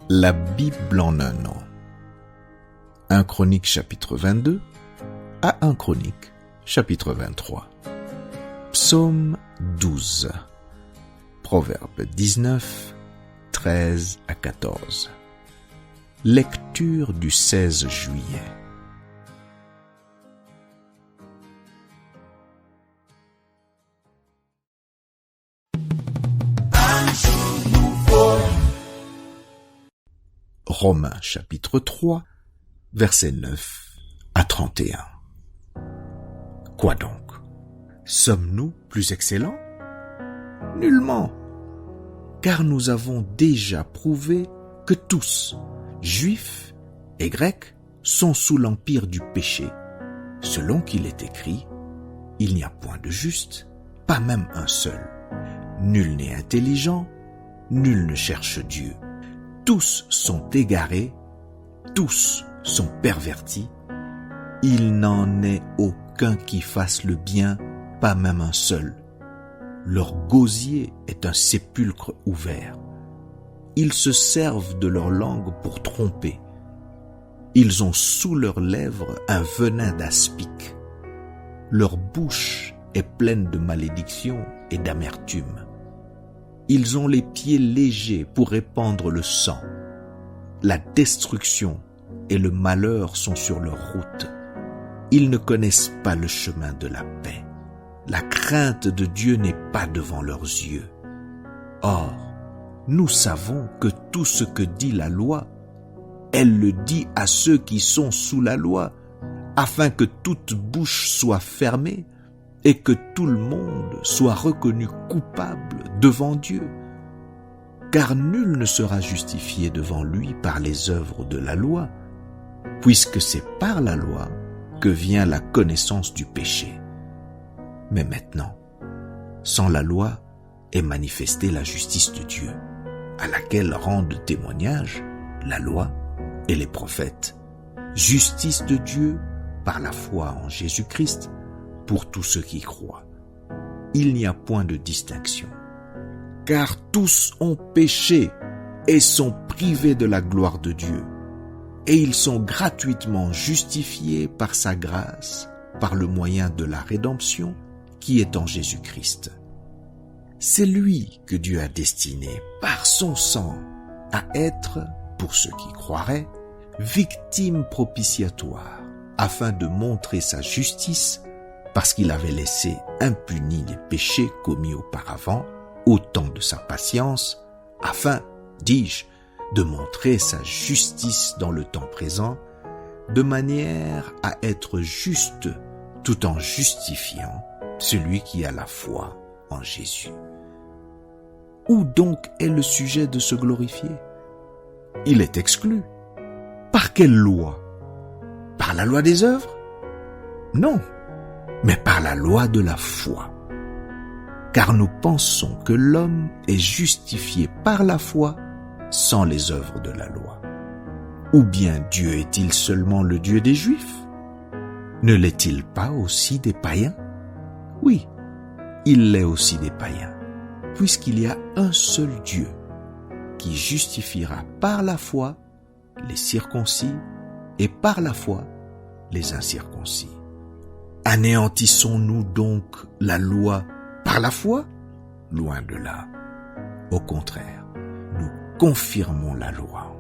La Bible en un an. 1 Chronique chapitre 22 à 1 Chronique chapitre 23. Psaume 12. Proverbe 19, 13 à 14. Lecture du 16 juillet. Romains chapitre 3, versets 9 à 31. Quoi donc? Sommes-nous plus excellents? Nullement, car nous avons déjà prouvé que tous, juifs et grecs, sont sous l'empire du péché, selon qu'il est écrit, « Il n'y a point de juste, pas même un seul. Nul n'est intelligent, nul ne cherche Dieu. Tous sont égarés, tous sont pervertis. Il n'en est aucun qui fasse le bien, pas même un seul. Leur gosier est un sépulcre ouvert. Ils se servent de leur langue pour tromper. Ils ont sous leurs lèvres un venin d'aspic. Leur bouche est pleine de malédiction et d'amertume. Ils ont les pieds légers pour répandre le sang. La destruction et le malheur sont sur leur route. Ils ne connaissent pas le chemin de la paix. La crainte de Dieu n'est pas devant leurs yeux. Or, nous savons que tout ce que dit la loi, elle le dit à ceux qui sont sous la loi, afin que toute bouche soit fermée et que tout le monde soit reconnu coupable devant Dieu. Car nul ne sera justifié devant lui par les œuvres de la loi, puisque c'est par la loi que vient la connaissance du péché. Mais maintenant, sans la loi est manifestée la justice de Dieu, à laquelle rendent témoignage la loi et les prophètes. Justice de Dieu par la foi en Jésus-Christ pour tous ceux qui croient. Il n'y a point de distinction, car tous ont péché et sont privés de la gloire de Dieu, et ils sont gratuitement justifiés par sa grâce, par le moyen de la rédemption qui est en Jésus-Christ. C'est lui que Dieu a destiné, par son sang, à être, pour ceux qui croiraient, victime propitiatoire, afin de montrer sa justice, parce qu'il avait laissé impunis les péchés commis auparavant, au temps de sa patience, afin, dis-je, de montrer sa justice dans le temps présent, de manière à être juste tout en justifiant celui qui a la foi en Jésus. Où donc est le sujet de se glorifier? Il est exclu. Par quelle loi? Par la loi des œuvres? Non, mais par la loi de la foi. Car nous pensons que l'homme est justifié par la foi sans les œuvres de la loi. Ou bien Dieu est-il seulement le Dieu des Juifs? Ne l'est-il pas aussi des païens? Oui, il l'est aussi des païens, puisqu'il y a un seul Dieu qui justifiera par la foi les circoncis et par la foi les incirconcis. Anéantissons-nous donc la loi par la foi? Loin de là. Au contraire, nous confirmons la loi.